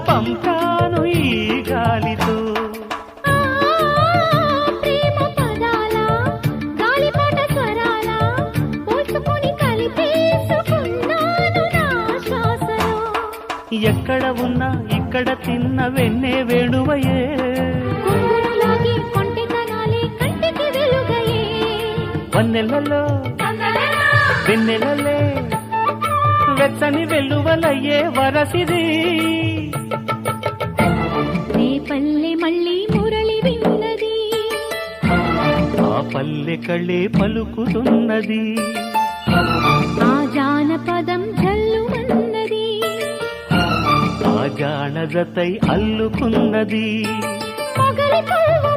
పంపాను ఈ గాలితో. ప్రేమ పదాల గాలిపాట స్వరాల పోల్చుకొని కలిపేసుకున్నాను నా శ్వాసలో. ఎక్కడ ఉన్నా ఇక్కడ తిన్న వెన్నే వేణువయే, కొంగురులాగి కొంటెతనాలే కంటికి వెలుగయే. వన్నెలలో వెన్నెలలే వెచ్చని వెల్లువలయ్యే వరసిది. నీ పల్లె మళ్ళీ మురళి విన్నది, ఆ పల్లె కళ్ళే పలుకుతున్నది, ఆ జానపదం జల్లుమన్నది, ఆ జానజతై అల్లుకున్నది. మొగలి పువ్వు